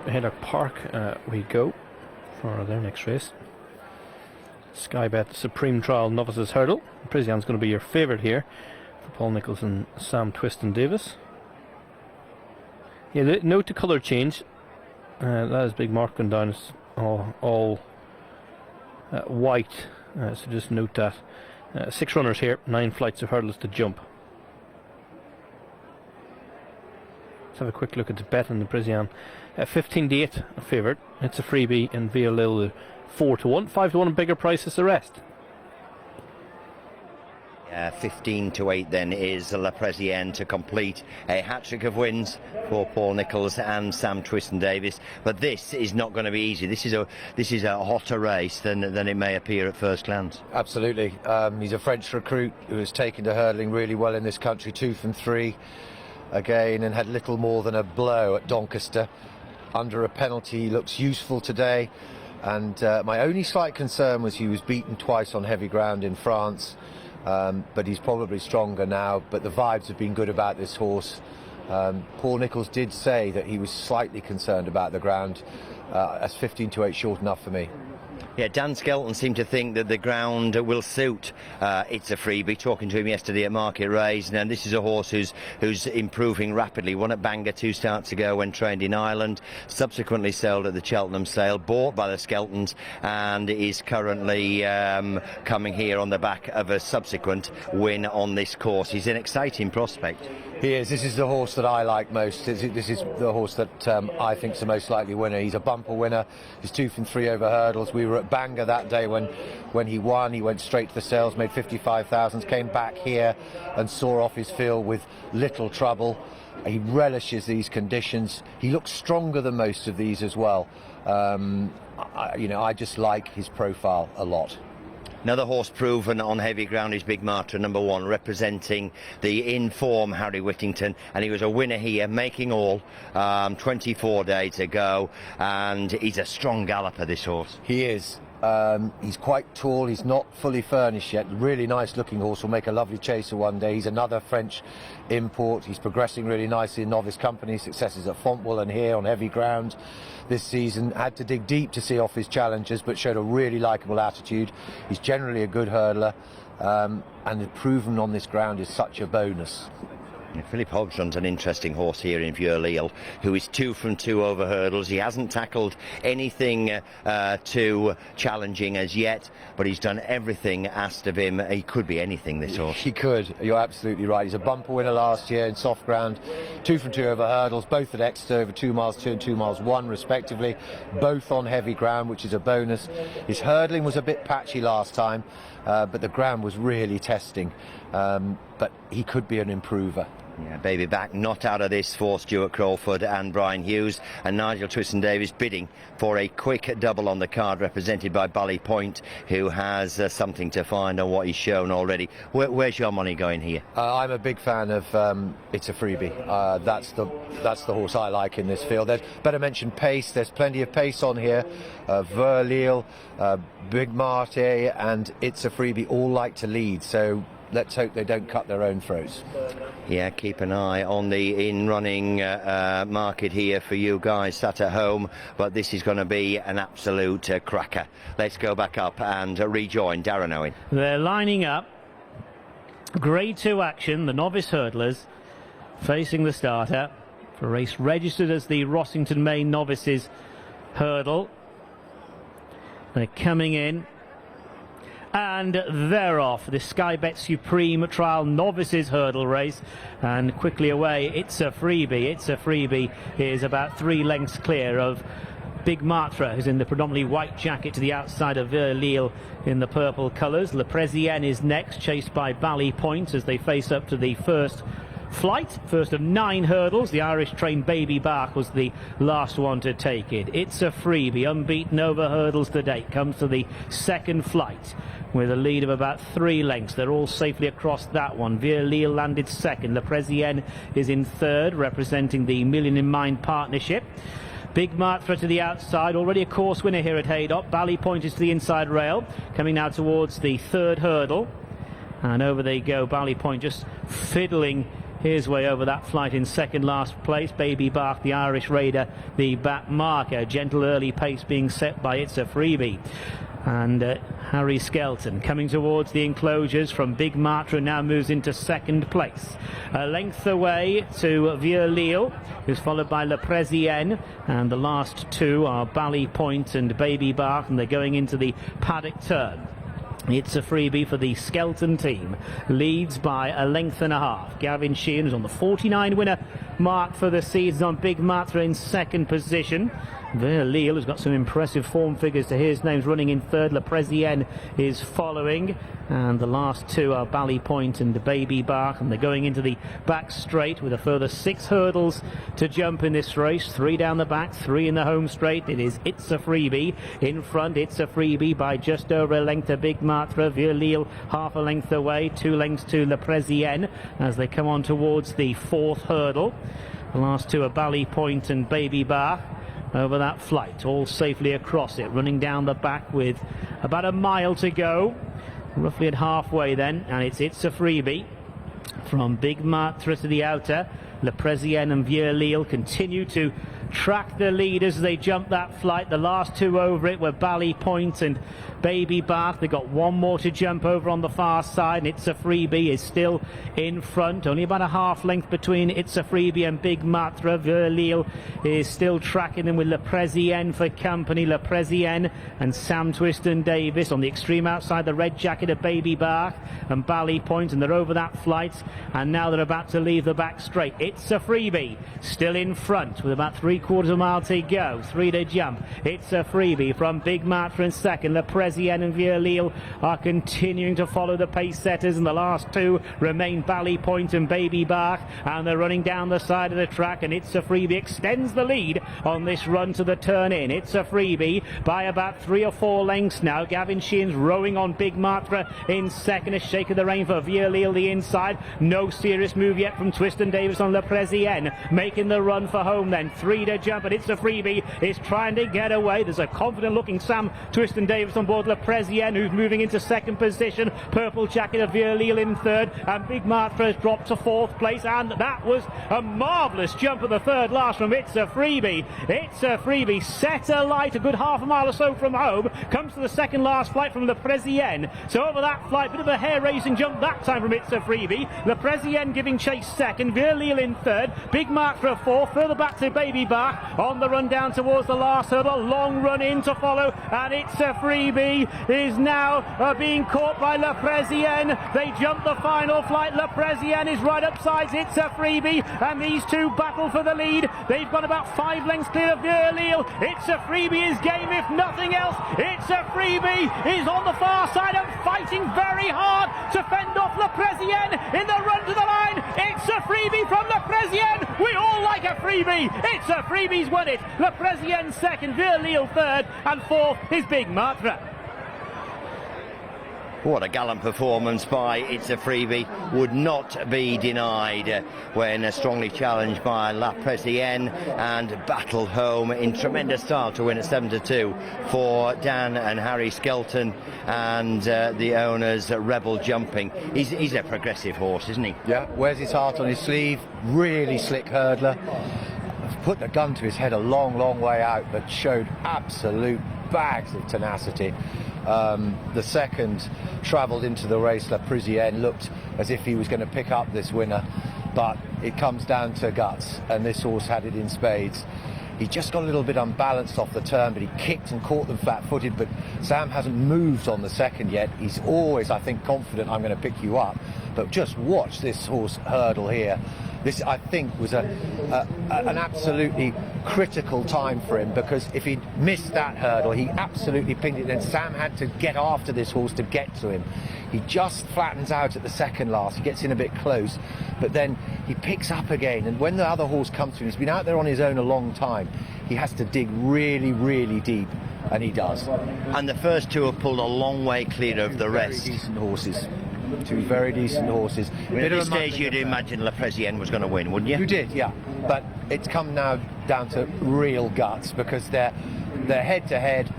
Haydock Park we go for their next race. Sky Bet Supreme Trial Novices Hurdle. Prisian's going to be your favourite here for Paul Nicholls and Sam Twiston-Davis. Yeah, note the colour change. That is big mark going down. It's all white, so just note that. 6 runners here, 9 flights of hurdles to jump. Let's have a quick look at the bet on the Prisian. 15-8 a favourite. It's a freebie in Violil 4-1. 5-1 and bigger prices the rest. 15-8 then is La Presienne to complete a hat-trick of wins for Paul Nicholls and Sam Twiston-Davis. But this is not going to be easy. This is a hotter race than it may appear at first glance. Absolutely. He's a French recruit who has taken to hurdling really well in this country, 2 from 3 again, and had little more than a blow at Doncaster. Under a penalty, he looks useful today. And my only slight concern was he was beaten twice on heavy ground in France. But he's probably stronger now, but the vibes have been good about this horse. Paul Nicholls did say that he was slightly concerned about the ground. That's 15-8 short enough for me. Yeah, Dan Skelton seemed to think that the ground will suit It's a Freebie. Talking to him yesterday at Market Race, and this is a horse who's improving rapidly. Won at Bangor 2 starts ago when trained in Ireland, subsequently sold at the Cheltenham sale, bought by the Skeltons, and is currently coming here on the back of a subsequent win on this course. He's an exciting prospect. He is. This is the horse that I like most. This is the horse that I think is the most likely winner. He's a bumper winner. He's 2 from 3 over hurdles. We were at Bangor that day when he won. He went straight to the sales, made 55,000, came back here and saw off his field with little trouble. He relishes these conditions. He looks stronger than most of these as well. I just like his profile a lot. Another horse proven on heavy ground is Big Martra, number 1, representing the in-form Harry Whittington, and he was a winner here, making all 24 days to go, and he's a strong galloper, this horse. He is. He's quite tall. He's not fully furnished yet. Really nice looking horse. Will make a lovely chaser one day. He's another French import. He's progressing really nicely in novice company. Successes at Fontwell and here on heavy ground this season. Had to dig deep to see off his challengers, but showed a really likeable attitude. He's generally a good hurdler, and proven on this ground is such a bonus. Philip Hodgson's an interesting horse here in Vieux-Lille, who is 2 from 2 over hurdles. He hasn't tackled anything too challenging as yet, but he's done everything asked of him. He could be anything, this horse. He could. You're absolutely right. He's a bumper winner last year in soft ground, 2 from 2 over hurdles, both at Exeter over 2 miles 2 and 2 miles 1 respectively, both on heavy ground, which is a bonus. His hurdling was a bit patchy last time, but the ground was really testing. But he could be an improver. Yeah, baby back, not out of this for Stuart Crawford and Brian Hughes, and Nigel Twiston-Davis bidding for a quick double on the card, represented by Bally Point, who has something to find on what he's shown already. Where's your money going here? I'm a big fan of It's a Freebie. That's the horse I like in this field. There's better mention pace. There's plenty of pace on here. Vieux-Lille, Big Marte, and It's a Freebie all like to lead. So let's hope they don't cut their own throats. Yeah, keep an eye on the in-running market here for you guys sat at home, but this is going to be an absolute cracker. Let's go back up and rejoin Darren Owen. They're lining up. Grade 2 action, the novice hurdlers facing the starter for a race registered as the Rossington Main Novices Hurdle. They're coming in. And they're off. The Sky Bet Supreme Trial Novices Hurdle race, and quickly away. It's a Freebie. It's a Freebie is about 3 lengths clear of Big Martra, who's in the predominantly white jacket to the outside of Vieux-Lille in the purple colours. La Presienne is next, chased by Bally Point as they face up to the first flight, first of 9 hurdles. The Irish trained Baby Bark was the last one to take it. It's a Freebie, unbeaten over hurdles to date, comes to the second flight with a lead of about 3 lengths. They're all safely across that one. Vieux-Lille landed second. La Presienne is in third, representing the Million in Mind partnership. Big Martra to the outside, already a course winner here at Haydock. Bally Point is to the inside rail, coming now towards the third hurdle. And over they go, Bally Point just fiddling his way over that flight in second last place. Baby Bach, the Irish Raider, the back marker. Gentle early pace being set by It's a Freebie. And Harry Skelton coming towards the enclosures from Big Matra now moves into second place. A length away to Vieux Lille, who's followed by Le Présienne, and the last two are Bally Point and Baby Bach, and they're going into the paddock turn. It's a Freebie for the Skelton team. Leads by a length and a half. Gavin Sheehan is on the 49 winner mark for the season on Big Matra in second position. Vieux Lille has got some impressive form figures to his name's running in third. Le Présienne is following, and the last two are Bally Point and Baby Bach, and they're going into the back straight with a further 6 hurdles to jump in this race. 3 down the back, 3 in the home straight. It is It's a Freebie in front. It's a Freebie by just over a length to Big Matra. Vieux Lille half a length away, 2 lengths to Le Présienne as they come on towards the 4th hurdle. The last two are Bally Point and Baby Bach over that flight, all safely across it, running down the back with about a mile to go, roughly at halfway then, and It's a Freebie from Big Matra to the outer. Le Présienne and Vieux Lille continue to track the lead as they jump that flight. The last two over it were Bally Point and Baby Bach. They've got one more to jump over on the far side, and It's a Freebie is still in front. Only about a half length between It's a Freebie and Big Matra. Vieux Lille is still tracking them with Le Présienne for company. Le Présienne and Sam Twiston-Davis on the extreme outside, the red jacket of Baby Bach and Bally Point, and they're over that flight, and now they're about to leave the back straight. It's a Freebie still in front with about 3/4 of a mile to go, 3 to jump. It's a Freebie from Big Matra in second. Le Présienne and Vieux Lille are continuing to follow the pace setters, and the last two remain Bally Point and Baby Bach, and they're running down the side of the track, and It's a Freebie extends the lead on this run to the turn in. It's a Freebie by about 3 or 4 lengths now. Gavin Sheehan's rowing on Big Matra in second. A shake of the rein for Vieux Lille the inside. No serious move yet from Twiston-Davis on Le Présienne, making the run for home then. 3 to jump, and It's a Freebie is trying to get away. There's a confident looking Sam Twiston-Davis on board Le Présienne, who's moving into second position. Purple jacket of Vieux Lille in third, and Big Matra has dropped to 4th place, and that was a marvellous jump at the third last from It's a Freebie. It's a Freebie set alight a good half a mile or so from home, comes to the second last flight from Le Présienne. So over that flight, bit of a hair-raising jump that time from It's a Freebie. Le Présienne giving chase second, Vieux Lille in third, Big Matra 4th, further back to Baby Bach on the run down towards the last hurdle. Long run in to follow, and It's a Freebie is now being caught by Le Présienne. They jump the final flight. Le Présienne is right upsides It's a Freebie, and these two battle for the lead. They've got about 5 lengths clear of Vieux Lille. It's a Freebie is game if nothing else. It's a Freebie is on the far side and fighting very hard to fend off Le Présienne in the run to the line. It's a Freebie from Le Présienne. We all like a freebie. It's a Freebie's won it. Le Présienne second, Vieux Lille third, and 4th is Big Matra. What a gallant performance by It's a Freebie, would not be denied when strongly challenged by La Présienne, and battled home in tremendous style to win at 7-2 for Dan and Harry Skelton and the owners Rebel Jumping. He's a progressive horse, isn't he? Yeah, wears his heart on his sleeve, really slick hurdler. Put the gun to his head a long way out, but showed absolute bags of tenacity. The second travelled into the race. La Présienne looked as if he was going to pick up this winner, but it comes down to guts, and this horse had it in spades. He just got a little bit unbalanced off the turn, but he kicked and caught them flat-footed. But Sam hasn't moved on the second yet. He's always, I think, confident, I'm going to pick you up. But just watch this horse hurdle here. This, I think, was an absolutely critical time for him, because if he'd missed that hurdle, he absolutely pinged it. Then Sam had to get after this horse to get to him. He just flattens out at the second last. He gets in a bit close, but then he picks up again. And when the other horse comes to him, he's been out there on his own a long time. He has to dig really deep, and he does. And the first two have pulled a long way clear of the rest. Very decent horses. 2 very decent horses. I mean, at this stage, you'd imagine La Présienne was going to win, wouldn't you? You did, yeah. But it's come now down to real guts, because they're head to head,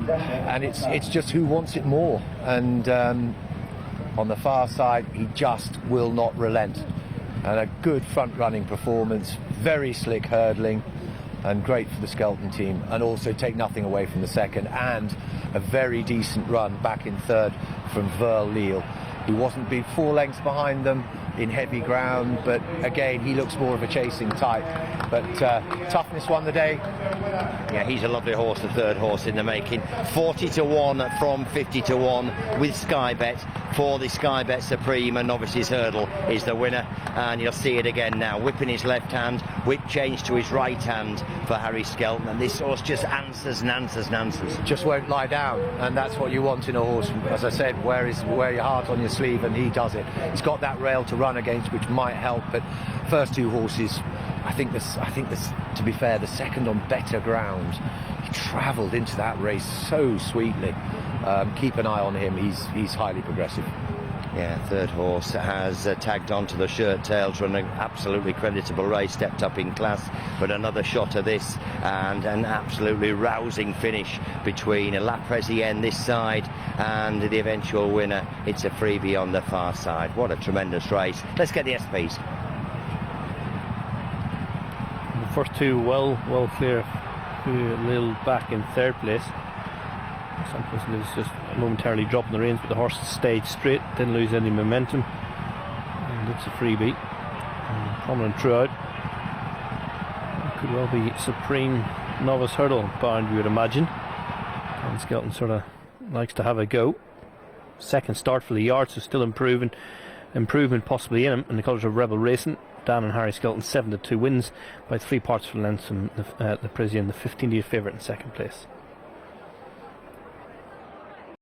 and it's just who wants it more. And on the far side, he just will not relent. and a good front running performance, very slick hurdling, and great for the Skelton team, and also take nothing away from the second, and a very decent run back in third from Verl Leal, who wasn't big 4 lengths behind them in heavy ground, but again he looks more of a chasing type, but toughness won the day. Yeah, he's a lovely horse, the third horse in the making. 40-1 from 50-1 with Sky Bet for the Sky Bet Supreme, and Novices Hurdle is the winner, and you'll see it again now, whipping his left hand, whip change to his right hand for Harry Skelton, and this horse just answers and answers and answers. Just won't lie down, and that's what you want in a horse. As I said, wear your heart on your sleeve, and he does it. He's got that rail to run against, which might help, but first 2 horses, I think this, to be fair, the second on better ground. He travelled into that race so sweetly. Keep an eye on him. He's highly progressive. Yeah, third horse has tagged on to the shirt tails, run an absolutely creditable race, stepped up in class, but another shot of this, and an absolutely rousing finish between La Presienne this side and the eventual winner. It's a freebie on the far side. What a tremendous race. Let's get the SPs. The first 2 well clear, a little back in third place. Santos was just momentarily dropping the reins, but the horse stayed straight, didn't lose any momentum, and it's a freebie. And prominent throughout. It could well be Supreme Novice Hurdle bound, you would imagine. And Skelton sort of likes to have a go. Second start for the yard, so still improvement possibly in him. In the colours of Rebel Racing, Dan and Harry Skelton 7-2 wins by 3 parts for length from the Parisian, the 15-year favourite in second place.